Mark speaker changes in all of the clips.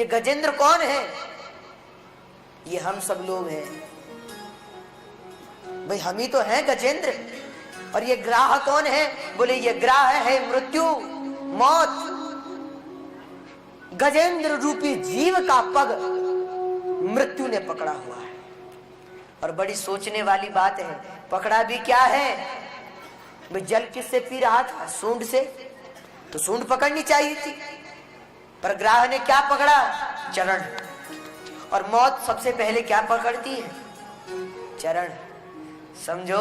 Speaker 1: ये गजेंद्र कौन है? ये हम सब लोग हैं भाई, हम ही तो हैं गजेंद्र। और ये ग्राह कौन है? बोले ये ग्राह है मृत्यु, मौत। गजेंद्र रूपी जीव का पग मृत्यु ने पकड़ा हुआ है। और बड़ी सोचने वाली बात है, पकड़ा भी क्या है भाई? जल किससे पी रहा था? सूंड से। तो सूंड पकड़नी चाहिए थी, पर ग्राह ने क्या पकड़ा? चरण। और मौत सबसे पहले क्या पकड़ती है? चरण। समझो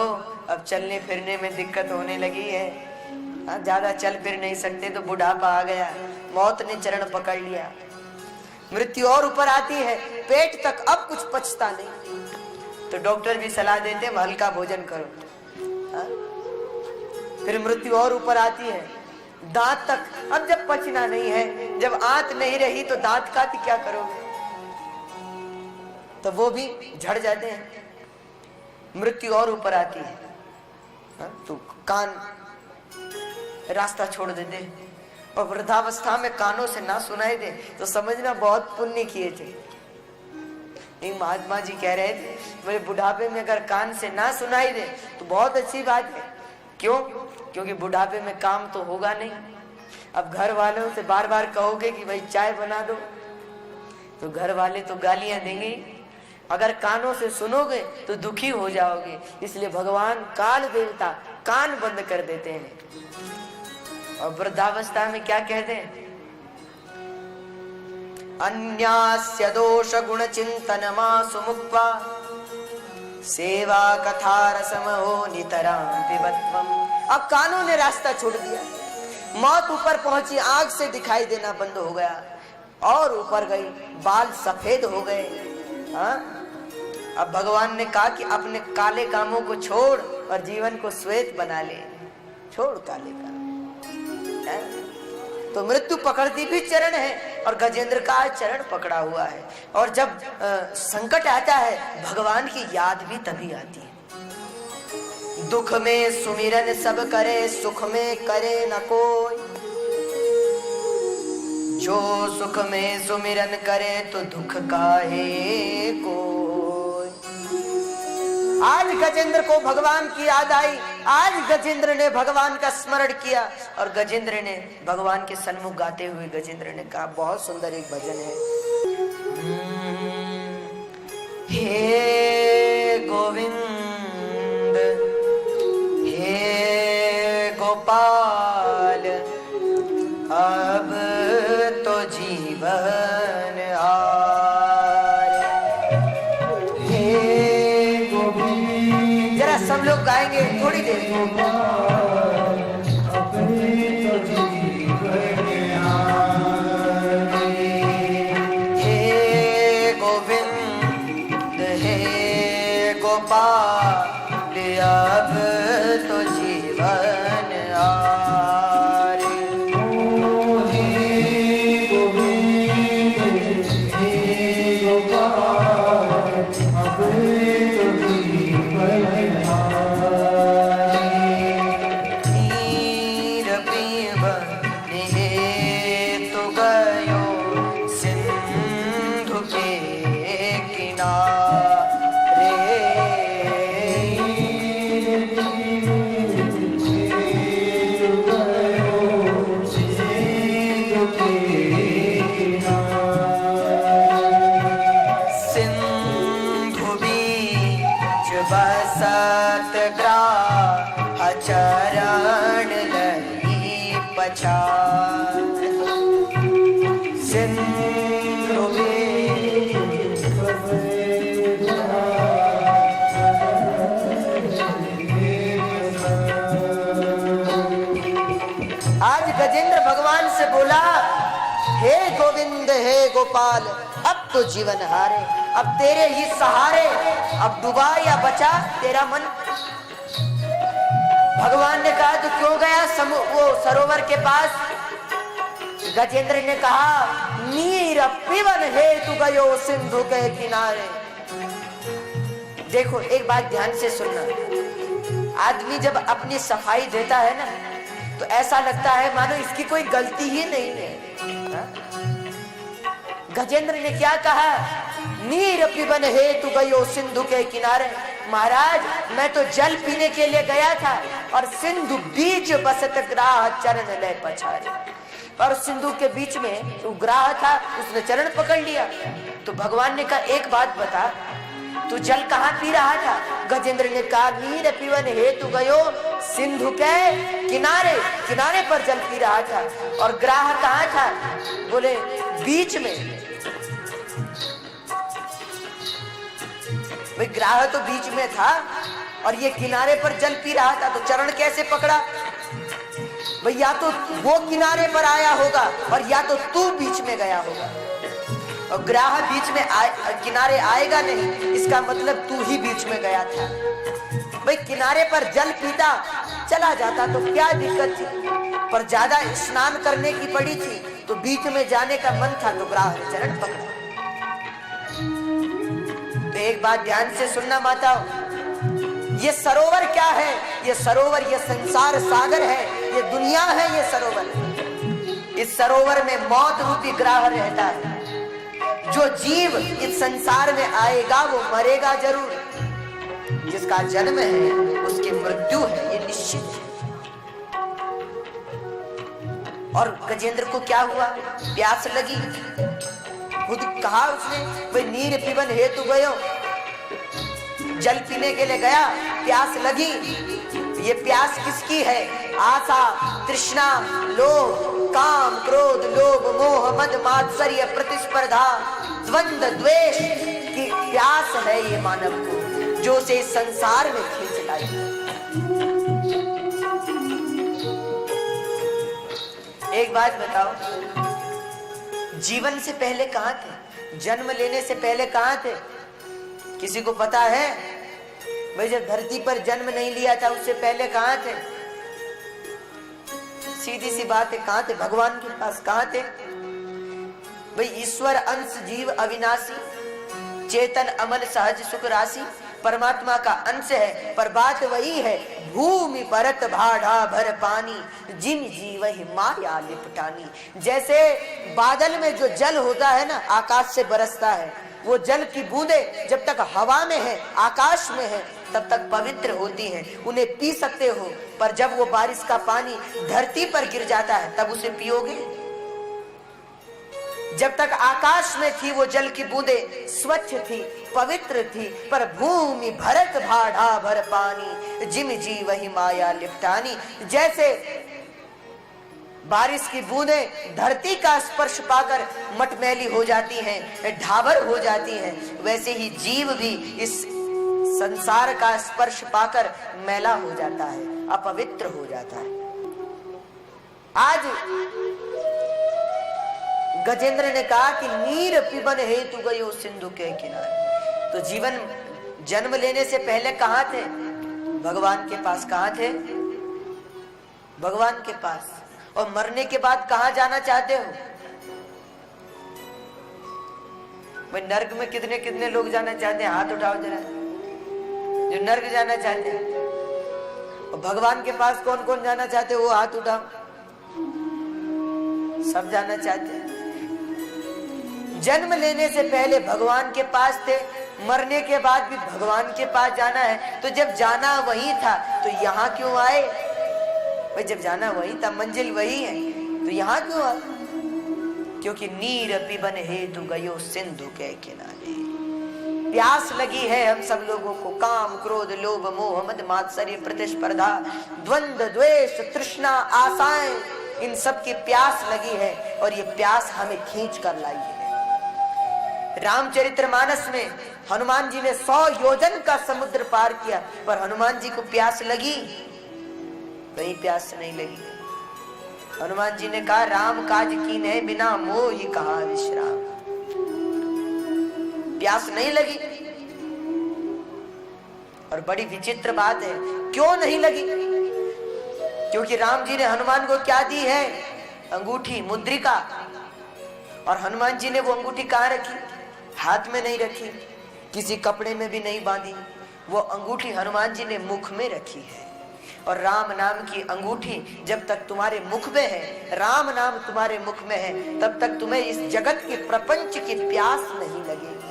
Speaker 1: अब चलने फिरने में दिक्कत होने लगी है, ज्यादा चल फिर नहीं सकते तो बुढ़ापा आ गया, मौत ने चरण पकड़ लिया। मृत्यु और ऊपर आती है, पेट तक अब कुछ पचता नहीं, तो डॉक्टर भी सलाह देते हैं हल्का भोजन करो। फिर मृत्यु और ऊपर आती है, दांत तक अब जब पचना नहीं है, जब आंत नहीं रही तो दांत का क्या करोगे? तो वो भी झड़ जाते हैं। मृत्यु और ऊपर आती है तो कान रास्ता छोड़ देते हैं। और वृद्धावस्था में कानों से ना सुनाई दे तो समझना बहुत पुण्य किए थे। नहीं, महात्मा जी कह रहे थे बोले बुढ़ापे में अगर कान से ना सुनाई दे तो बहुत अच्छी बात है। क्यों? क्योंकि बुढ़ापे में काम तो होगा नहीं। अब घर वालों से बार बार कहोगे कि भाई चाय बना दो तो घर वाले तो गालियां देंगे। अगर कानों से सुनोगे तो दुखी हो जाओगे। इसलिए भगवान काल देवता कान बंद कर देते हैं। और वृद्धावस्था में क्या कहते हैं? अन्यास्य दोष गुण चिंतन मासु मुक्त्वा सेवा कथा रसमहो नितरां पिबत्वम्। अब कानों ने रास्ता छोड़ दिया, मौत ऊपर पहुंची, आग से दिखाई देना बंद हो गया और ऊपर गई, बाल सफेद हो गए। अब भगवान ने कहा कि अपने काले कामों को छोड़ और जीवन को श्वेत बना ले। छोड़ काले काम। तो मृत्यु पकड़ती भी चरण है और गजेंद्र का चरण पकड़ा हुआ है। और जब संकट आता है भगवान की याद भी तभी आती है। दुख में सुमिरन सब करे, सुख में करे न कोई। जो सुख में सुमिरन करे तो दुख काहे कोई। आज गजेंद्र को भगवान की याद आई, आज गजेंद्र ने भगवान का स्मरण किया और गजेंद्र ने भगवान के सन्मुख गाते हुए गजेंद्र ने कहा, बहुत सुंदर एक भजन है। हे गोविंद हे गोपाल अब तो जीवन सब लोग गाएंगे थोड़ी देर। हे गोविंद हे गोपाल अब तो जीवन आरे। हे गोविंद हे गोपाल अब तो जीवन चरण लई पछाड़। सिंधु आज गजेंद्र भगवान से बोला, हे गोविंद हे गोपाल अब तो जीवन हारे, अब तेरे ही सहारे, अब डूबा या बचा तेरा मन। भगवान ने कहा तो क्यों गया वो सरोवर के पास? गजेंद्र ने कहा, नीर पीवन हेतु गयो सिंधु के किनारे। देखो एक बात ध्यान से सुनना, आदमी जब अपनी सफाई देता है ना तो ऐसा लगता है मानो इसकी कोई गलती ही नहीं है। गजेंद्र ने क्या कहा, नीर पिबन हेतु गयो सिंधु के किनारे। महाराज मैं तो जल पीने के लिए गया था और सिंधु बीच बसत ग्राह चरण ले पछारे, और सिंधु के बीच में तो ग्राह था, उसने चरण पकड़ लिया। तो भगवान ने कहा एक बात बता, तू जल कहाँ पी रहा था? गजेंद्र ने कहा नीर पिबन हेतु गयो सिंधु के किनारे, किनारे पर जल पी रहा था। और ग्राह कहाँ था? बोले बीच में। भाई ग्राह तो बीच में था और ये किनारे पर जल पी रहा था, तो चरण कैसे पकड़ा? भाई या तो वो किनारे पर आया होगा और या तो तू बीच में गया होगा। और ग्राह बीच में किनारे आएगा नहीं, इसका मतलब तू ही बीच में गया था। भाई किनारे पर जल पीता चला जाता तो क्या दिक्कत थी, पर ज्यादा स्नान करने की पड़ी थी तो बीच में जाने का मन था तो ग्राह ने चरण पकड़ा। तो एक बात ध्यान से सुनना माताओं, ये सरोवर क्या है? ये सरोवर, ये संसार सागर है, ये दुनिया है, ये सरोवर। इस सरोवर में मौत रूपी ग्राह रहता है। जो जीव इस संसार में आएगा वो मरेगा जरूर, जिसका जन्म है उसकी मृत्यु है, ये निश्चित है। और गजेंद्र को क्या हुआ? प्यास लगी, खुद कहा उसने, भाई नीर पिबन हेतु गयो, जल पीने के लिए गया, प्यास लगी। ये प्यास किसकी है? आशा, तृष्णा, लोभ, काम, क्रोध, लोभ, मोह, मद, मात्सर्य, प्रतिस्पर्धा, द्वंद्व, द्वेष की प्यास है ये मानव को, जो उसे संसार में खींच लाई। एक बात बताओ, जीवन से पहले कहां थे? जन्म लेने से पहले कहां थे? किसी को पता है? भाई जब धरती पर जन्म नहीं लिया था उससे पहले कहां थे? सीधी सी बात है, कहां थे? भगवान के पास कहां थे? भाई ईश्वर अंश जीव अविनाशी, चेतन अमल सहज सुख राशि, परमात्मा का अंश है, पर बात वही है, भूमि परत भाढ़ा भर पानी, जिन जीव ही माया लिपटानी। जैसे बादल में जो जल होता है ना, आकाश से बरसता है, वो जल की बूंदे जब तक हवा में है, आकाश में है, तब तक पवित्र होती हैं, उन्हें पी सकते हो। पर जब वो बारिश का पानी धरती पर गिर जाता है तब उसे पियोगे? जब तक आकाश में थी वो जल की बूंदे स्वच्छ थी, पवित्र थी, पर भूमि भरत भाढ़ा भर पानी, जिम जीव ही माया लिपटानी। जैसे बारिश की बूंदें धरती का स्पर्श पाकर मटमैली हो जाती हैं, ढाबर हो जाती हैं, वैसे ही जीव भी इस संसार का स्पर्श पाकर मैला हो जाता है, अपवित्र हो जाता है। आज गजेंद्र ने कहा कि नीर पिबन हेतु गयो सिंधु के किनारे। तो जीवन जन्म लेने से पहले कहां थे? भगवान के पास। कहां थे? भगवान के पास। और मरने के बाद कहां जाना चाहते हो? भाई नर्क में कितने कितने लोग जाना चाहते हैं? हाथ उठाओ जरा, जो नर्क जाना चाहते हैं। और भगवान के पास कौन कौन जाना चाहते हैं? वो हाथ उठाओ। सब जाना चाहते हैं। जन्म लेने से पहले भगवान के पास थे, मरने के बाद भी भगवान के पास जाना है। तो जब जाना वही था तो यहाँ क्यों आए? भाई जब जाना वही था, मंजिल वही है, तो यहाँ क्यों आए? क्योंकि नीर पिबन हेतु गयो सिंधु के किनारे। प्यास लगी है हम सब लोगों को, काम, क्रोध, लोभ, मोह, मद, मात्सर्य, प्रतिस्पर्धा, द्वंद्व, द्वेष, तृष्णा, आशाएं, इन सब की प्यास लगी है और ये प्यास हमें खींच कर लाई है। रामचरितमानस में हनुमान जी ने 100 योजन का समुद्र पार किया, पर हनुमान जी को प्यास लगी? कहीं प्यास नहीं लगी। हनुमान जी ने कहा, राम काज कीन्हे बिना मोहि कहा विश्राम। प्यास नहीं लगी। और बड़ी विचित्र बात है, क्यों नहीं लगी? क्योंकि राम जी ने हनुमान को क्या दी है? अंगूठी, मुद्रिका। और हनुमान जी ने वो अंगूठी कहाँ रखी? हाथ में नहीं रखी, किसी कपड़े में भी नहीं बांधी। वो अंगूठी हनुमान जी ने मुख में रखी है। और राम नाम की अंगूठी जब तक तुम्हारे मुख में है, राम नाम तुम्हारे मुख में है, तब तक तुम्हें इस जगत के प्रपंच की प्यास नहीं लगेगी।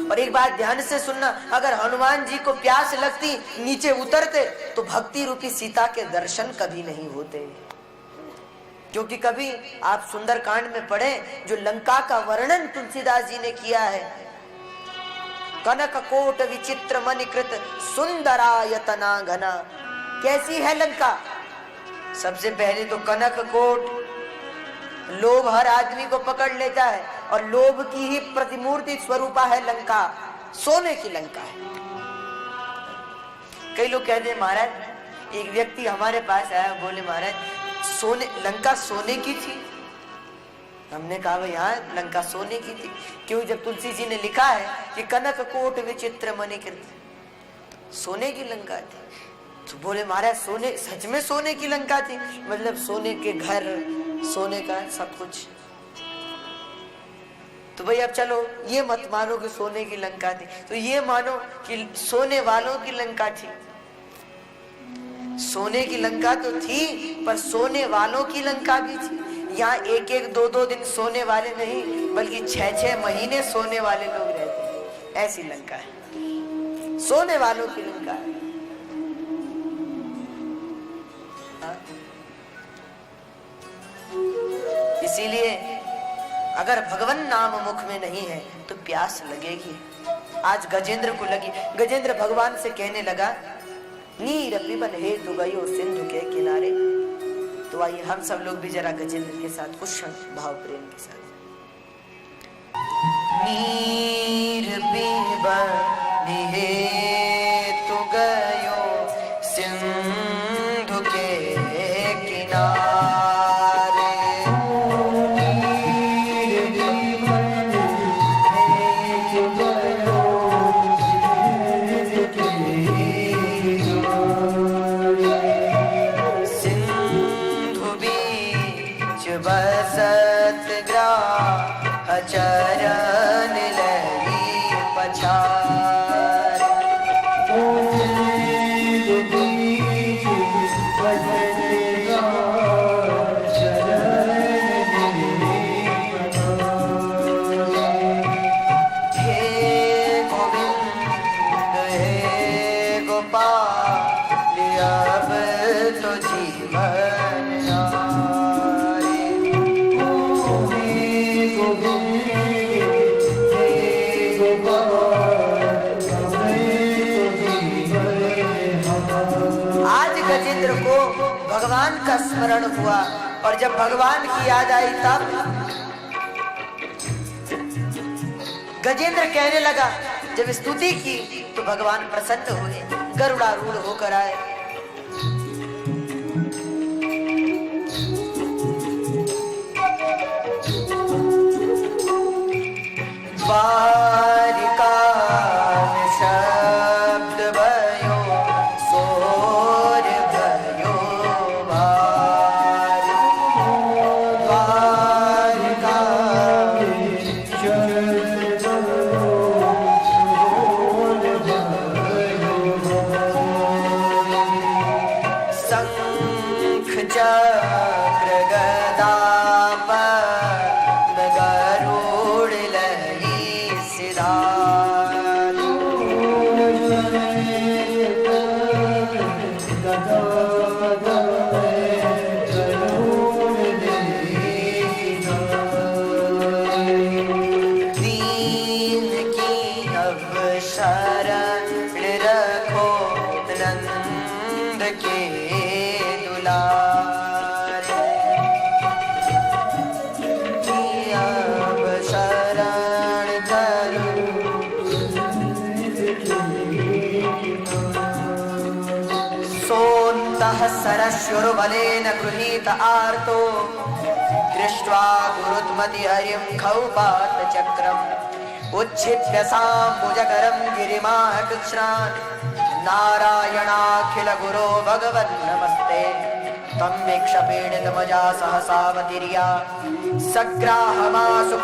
Speaker 1: और एक बात ध्यान से सुनना, अगर हनुमान जी को प्यास लगती, नीचे उतरते, तो भक्ति रूपी सीता के दर्शन कभी नहीं होते। क्योंकि कभी आप सुंदरकांड में पढ़े, जो लंका का वर्णन तुलसीदास जी ने किया है, कनक कोट विचित्र मणिकृत सुंदरायतना घना। कैसी है लंका? सबसे पहले तो कनक कोट, लोभ हर आदमी को पकड़ लेता है, और लोभ की ही प्रतिमूर्ति स्वरूपा है लंका, सोने की लंका है। कई लोग कहते हैं महाराज, एक व्यक्ति हमारे पास आया, बोले महाराज सोने, लंका सोने की थी। हमने कहा भाई हाँ, लंका सोने की थी। क्यों? जब तुलसी जी ने लिखा है कि कनक कोट विचित्र मणिकृत, सोने की लंका थी। तो बोले महाराज सोने, सच में सोने की लंका थी? मतलब सोने के घर, सोने का सब कुछ। तो भाई अब चलो ये मत मानो कि सोने की लंका थी, तो ये मानो कि सोने वालों की लंका थी। सोने की लंका तो थी, पर सोने वालों की लंका भी थी। यहाँ एक एक दो दो दिन सोने वाले नहीं, बल्कि 6-6 महीने सोने वाले लोग रहते हैं। ऐसी लंका है, सोने वालों की लंका है। इसीलिए अगर भगवान नाम मुख में नहीं है तो प्यास लगेगी। आज गजेंद्र को लगी। गजेंद्र भगवान से कहने लगा, नीर पिबन हेतु गयो सिंधु के किनारे। तो आइए हम सब लोग भी जरा गजेंद्र के साथ कुछ भाव प्रेम के साथ। नीर पिबन हेतु गयो सिंधु के किनारे। बसत ग्राह चरण लई पछार। हे गोविंद हे गोपाल अब तो जीवन को भगवान का स्मरण हुआ। और जब भगवान की याद आई तब गजेंद्र कहने लगा, जब स्तुति की तो भगवान प्रसन्न हुए, गरुड़ारूढ़ होकर आए। बारिका शब्द भयो सोर भयो भारी। बारिका शंख चक्र गदा पद्म गरुड़ लई सिधारी। दीन की अब शरण रखो नंद के दुलारे। अब शरण करो सोन्तः सरस्युर्बलेन गृहीत आर्तो दृष्ट्वा गुरुत्मति हरिं खौपात चक्रम् उच्छिद्य साम्बुजकरं गिरिमाह कृच्छ्रान् नारायणाखिल गुरो भगवन् नमस्ते। तं वीक्षपेणितमजा सहसावतीर्या सग्राहमासु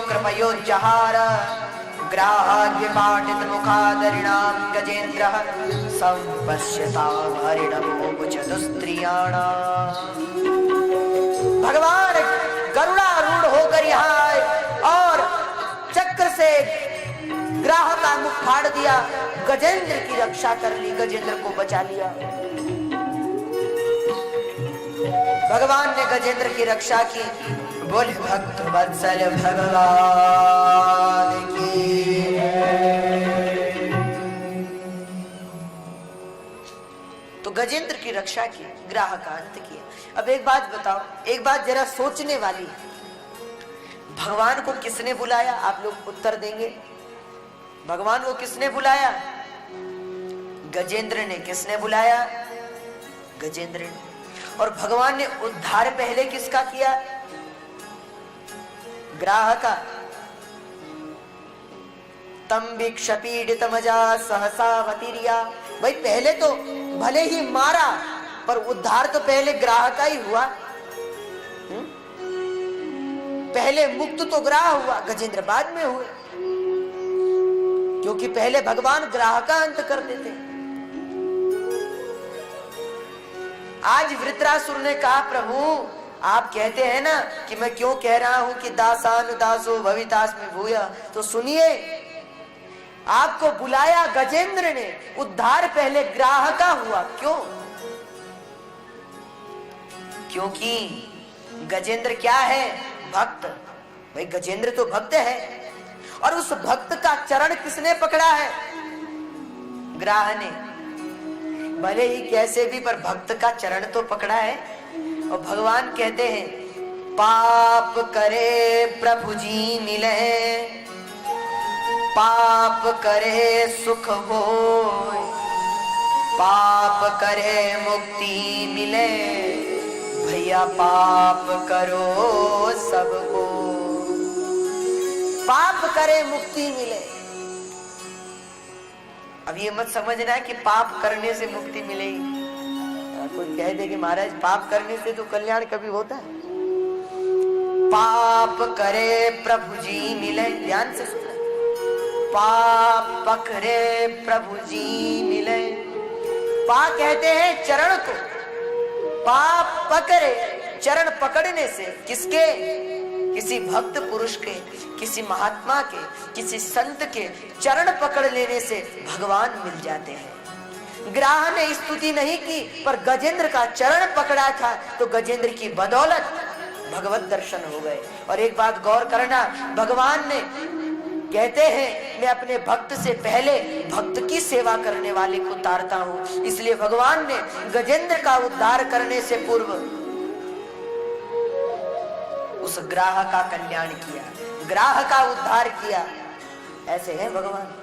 Speaker 1: कृपयोज्जहार। ग्राहाद्विपाटित मुखादरिणां गजेन्द्रः संपश्यताम हरिणमो चतुस्त्रियाणाम। भगवान गरुड़ारूढ़ होकर यहाँ आए और चक्र से ग्राह का मुख फाड़ दिया, गजेंद्र की रक्षा कर ली, गजेंद्र को बचा लिया। भगवान ने गजेंद्र की रक्षा की। बोले भक्त वत्सल भगवान की। तो गजेंद्र की रक्षा की, ग्राह का अंत किया। अब एक बात बताओ, एक बात जरा सोचने वाली, भगवान को किसने बुलाया? आप लोग उत्तर देंगे। भगवान को किसने बुलाया? गजेंद्र ने। किसने बुलाया? गजेंद्र ने। और भगवान ने उद्धार पहले किसका किया? ग्राह का। तम विक्षपीडित मजा सहसावतीर्या। भाई पहले तो भले ही मारा, पर उद्धार तो पहले ग्राह का ही हुआ। पहले मुक्त तो ग्राह हुआ, गजेंद्र बाद में हुए, क्योंकि पहले भगवान ग्राह का अंत कर देते। आज वृत्रासुर ने कहा, प्रभु आप कहते हैं ना कि मैं क्यों कह रहा हूं कि दासानुदासो भवितास्मि भूयः, तो सुनिए, आपको बुलाया गजेंद्र ने, उद्धार पहले ग्राह का हुआ। क्यों? क्योंकि गजेंद्र क्या है? भक्त। भाई गजेंद्र तो भक्त है, और उस भक्त का चरण किसने पकड़ा है? ग्राह ने। भले ही कैसे भी, पर भक्त का चरण तो पकड़ा है। और भगवान कहते हैं, पाप करे प्रभु जी मिले, पाप करे सुख होय, पाप करे मुक्ति मिले, भैया पाप करो सबको। पाप करे मुक्ति मिले। अब ये मत समझना है कि पाप करने से मुक्ति मिलेगी। कोई कह दे कि महाराज पाप करने से तो कल्याण कभी होता है। पाप करे प्रभु जी मिले, ध्यान से सुनना, पाप पकड़े प्रभु जी मिले। पा कहते हैं चरण को, पाप पकड़े, चरण पकड़ने से किसके? किसी भक्त पुरुष के, किसी महात्मा के, किसी संत के चरण पकड़ लेने से भगवान मिल जाते हैं। ग्राह ने स्तुति नहीं की, पर गजेंद्र का चरण पकड़ा था, तो गजेंद्र की बदौलत भगवत दर्शन हो गए। और एक बात गौर करना, भगवान ने कहते हैं, मैं अपने भक्त से पहले भक्त की सेवा करने वाले को तारता हूं। इसलिए भगवान ने गजेंद्र का उद्धार करने से पूर्व उस ग्राह का कल्याण किया, ग्राह का उद्धार किया। ऐसे है भगवान।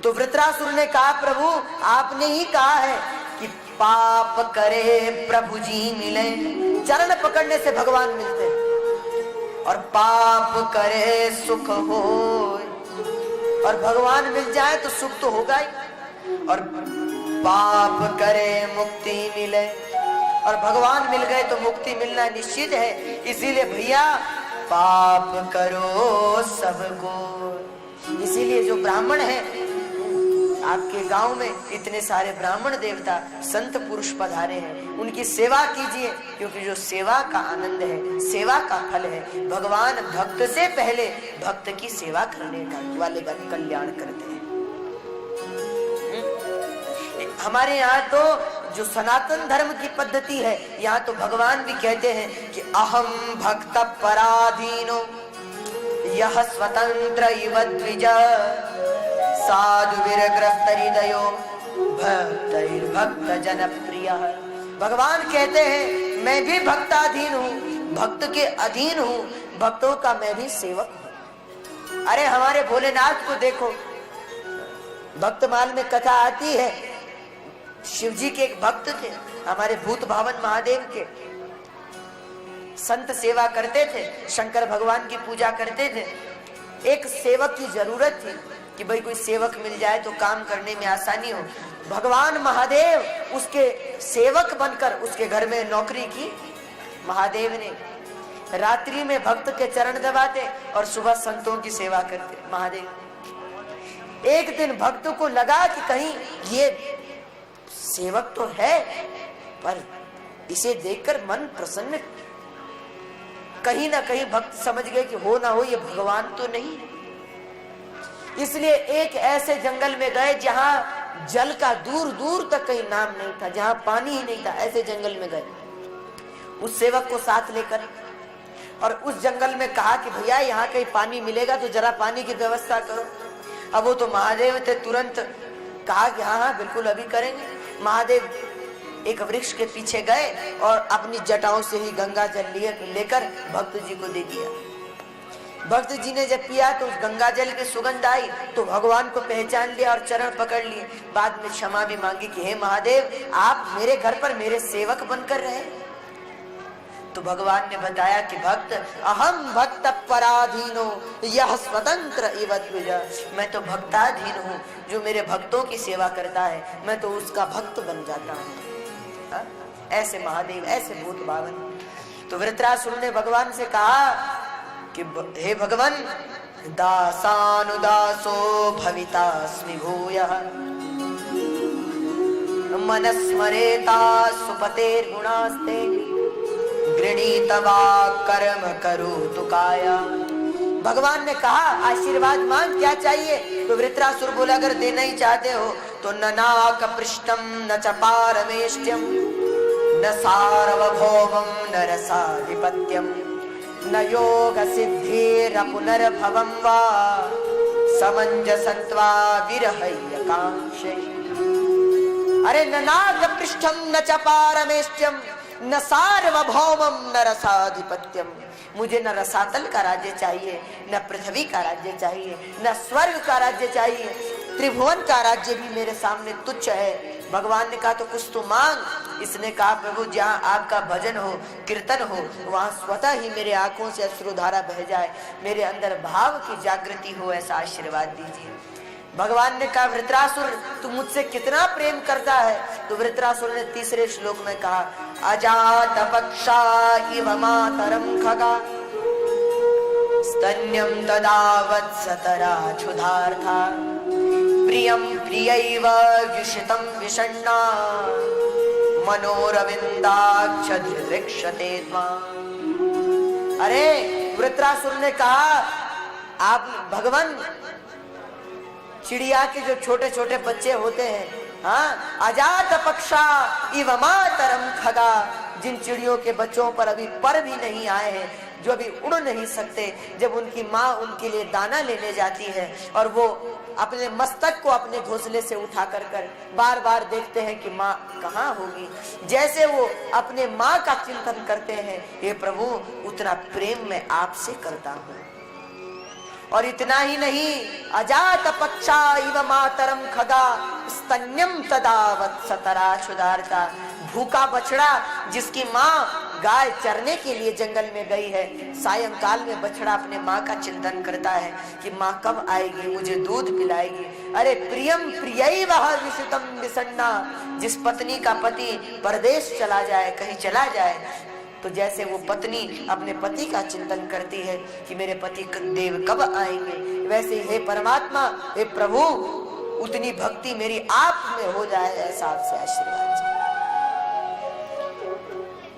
Speaker 1: तो वृत्रासुर ने कहा, प्रभु आपने ही कहा है कि पाप करे प्रभु जी मिले, चरण पकड़ने से भगवान मिलते हैं, और पाप करे सुख होय, और भगवान मिल जाए तो सुख तो होगा ही, और पाप करे मुक्ति मिले, और भगवान मिल गए तो मुक्ति मिलना निश्चित है। इसीलिए भैया पाप करो सबको। इसीलिए जो ब्राह्मण है, आपके गांव में इतने सारे ब्राह्मण देवता संत पुरुष पधारे हैं, उनकी सेवा कीजिए, क्योंकि जो सेवा का आनंद है, सेवा का फल है। भगवान भक्त से पहले भक्त की सेवा करने वाले का कल्याण करते हैं। हमारे यहाँ तो जो सनातन धर्म की पद्धति है, यहाँ तो भगवान भी कहते हैं कि अहम भक्त पराधीनो यह स्वतंत्र इव द्विज साधु विरग्रस्त हृदयो भक्त जनप्रिय। भगवान कहते हैं मैं भी भक्ताधीन हूँ, भक्त के अधीन हूँ, भक्तों का मैं भी सेवक हूँ। अरे हमारे भोलेनाथ को देखो, भक्तमाल में कथा आती है, शिव जी के एक भक्त थे, हमारे भूत भावन महादेव के, संत सेवा करते थे, शंकर भगवान की पूजा करते थे। एक सेवक की जरूरत थी कि भाई कोई सेवक मिल जाए तो काम करने में आसानी हो। भगवान महादेव उसके सेवक बनकर उसके घर में नौकरी की। महादेव ने रात्रि में भक्त के चरण दबाते और सुबह संतों की सेवा करते। महादेव एक दिन भक्त को लगा कि कहीं ये सेवक तो है, पर इसे देखकर मन प्रसन्न, कहीं ना कहीं भक्त समझ गए कि हो ना हो ये भगवान तो नहीं। इसलिए एक ऐसे जंगल में गए जहां जल का दूर दूर तक कहीं नाम नहीं था, जहां पानी ही नहीं था, ऐसे जंगल में गए उस सेवक को साथ लेकर, और उस जंगल में कहा कि भैया यहाँ कहीं पानी मिलेगा तो जरा पानी की व्यवस्था करो। अब वो तो महादेव थे, तुरंत कहा कि हाँ हाँ बिल्कुल अभी करेंगे। महादेव एक वृक्ष के पीछे गए और अपनी जटाओं से ही गंगा जल लेकर भक्त जी को दे दिया। भक्त जी ने जब पिया तो उस गंगा जल की सुगंध आई तो भगवान को पहचान लिया और चरण पकड़ लिए। बाद में क्षमा भी मांगी कि हे महादेव, आप मेरे घर पर मेरे सेवक बनकर रहे। तो भगवान ने बताया कि भक्त, अहम भक्त पराधीनो यह स्वतंत्र इव द्विजा, मैं तो भक्ताधीन हूँ, जो मेरे भक्तों की सेवा करता है मैं तो उसका भक्त बन जाता हूँ। ऐसे महादेव, ऐसे भूत बावन। तो वृत्रासुर ने भगवान से कहा कि हे भगवान, दासानुदासो भवितास्मि भूयः मनस्मरेता सुपतेर्गुणास्ते गृणीतवा कर्म करोतु काया। भगवान ने कहा आशीर्वाद मांग, क्या चाहिए? तो वृत्रासुर बोला अगर देना ही चाहते हो तो न नाक पृष्ठम न च पारमेष्ट्यम न सार्वभौमम न रसाधिपत्यम न योग सिद्धिर पुनर्भवम वा समंजसत्वा विरहय्य कांक्षे। अरे न नाक पृष्ठम न च पारमेष्ट्यम न सार्वभौमम न रसाधिपत्यम, मुझे न रसातल का राज्य चाहिए, न पृथ्वी का राज्य चाहिए, न स्वर्ग का राज्य चाहिए, त्रिभुवन का राज्य भी मेरे सामने तुच्छ है। भगवान ने कहा तो कुछ तो मांग। इसने कहा प्रभु, जहाँ आपका भजन हो, कीर्तन हो, वहाँ स्वतः ही मेरे आंखों से अश्रुधारा बह जाए, मेरे अंदर भाव की जागृति हो, ऐसा आशीर्वाद दीजिए। भगवान ने कहा वृत्रासुर, तू मुझसे कितना प्रेम करता है? तो वृत्रासुर ने तीसरे श्लोक में कहा अजात पक्षा इव मातरम खगा स्तन्यम तदा वत्सतरा क्षुधार्था प्रियम प्रियैव विषितम विषण्णा मनोरविंदाक्ष धृक्षते त्वाम्। अरे वृत्रासुर ने कहा आप भगवान, चिड़िया के जो छोटे छोटे बच्चे होते हैं, हाँ, अजात पक्षा इव मातरम खगा, जिन चिड़ियों के बच्चों पर अभी पर भी नहीं आए हैं, जो अभी उड़ नहीं सकते, जब उनकी माँ उनके लिए दाना लेने जाती है और वो अपने मस्तक को अपने घोंसले से उठा कर बार बार देखते हैं कि माँ कहाँ होगी, जैसे वो अपने माँ का चिंतन करते हैं, हे प्रभु उतना प्रेम मैं आपसे करता हूँ। और इतना ही नहीं, अजात पक्षा इव मातरम खगा स्तन्यम तदा वत्सतरा क्षुधार्ता, भूखा बछड़ा जिसकी माँ गाय चरने के लिए जंगल में गई है, सायंकाल में बछड़ा अपने माँ का चिंतन करता है कि माँ कब आएगी, मुझे दूध पिलाएगी। अरे प्रियम प्रियैव विषितम विषण्णा, जिस पत्नी का पति परदेश चला जाए, कहीं चला जाए, तो जैसे वो पत्नी अपने पति का चिंतन करती है कि मेरे पति देव कब आएंगे, वैसे हे परमात्मा, हे प्रभु, उतनी भक्ति मेरी आप में हो जाए, ऐसा आपसे आशीर्वाद चाहिए।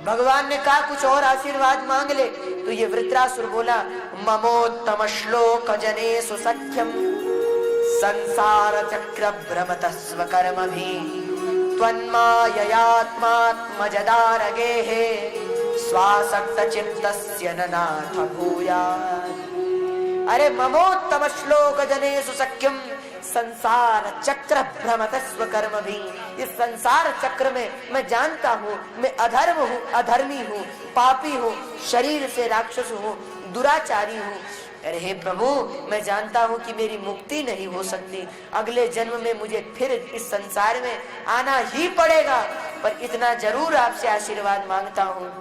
Speaker 1: भगवान ने कहा कुछ और आशीर्वाद मांग ले। तो ये वृत्रासुर बोला ममोत्तम श्लोक जनेषु सख्यम संसार चक्र भ्रमतः स्वकर्मभि त्वन्माययात्मात्मजदारगेः स्वासक्त चित्तस्य ननाथ भूयात्। अरे ममोत्तम श्लोक जनेषु सख्यम, संसार चक्र भ्रमतः स्वकर्मभि, इस संसार चक्र में मैं जानता हूँ मैं अधर्म हूँ, अधर्मी हूँ, पापी हूँ, शरीर से राक्षस हूँ, दुराचारी हूँ। अरे हे प्रभु, मैं जानता हूँ कि मेरी मुक्ति नहीं हो सकती, अगले जन्म में मुझे फिर इस संसार में आना ही पड़ेगा, पर इतना जरूर आपसे आशीर्वाद मांगता हूँ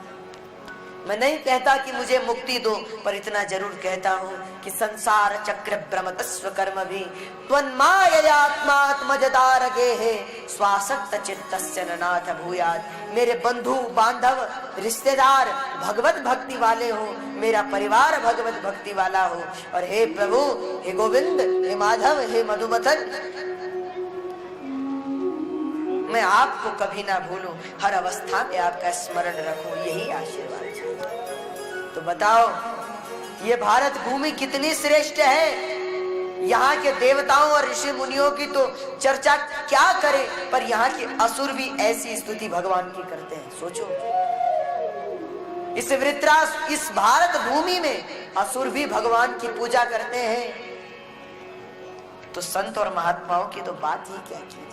Speaker 1: मैं नहीं कहता कि मुझे मुक्ति दो, पर इतना जरूर कहता हूँ कि संसार चक्र भ्रमतस्व कर्म भी त्वन्माययात्मात्मजदार गेहे स्वासक्त चित्तस्य ननाथ भूयात्। मेरे बंधु बांधव रिश्तेदार भगवत भक्ति वाले हो, मेरा परिवार भगवत भक्ति वाला हो। और हे प्रभु, हे गोविंद, हे माधव, हे मधुमथन, मैं आपको कभी ना भूलूं, हर अवस्था में आपका स्मरण रखूं, यही आशीर्वाद चाहिए। तो बताओ ये भारत भूमि कितनी श्रेष्ठ है। यहाँ के देवताओं और ऋषि मुनियों की तो चर्चा क्या करें, पर यहाँ के असुर भी ऐसी स्तुति भगवान की करते हैं। सोचो, इस भारत भूमि में असुर भी भगवान की पूजा करते हैं, तो संत और महात्माओं की तो बात ही क्या की।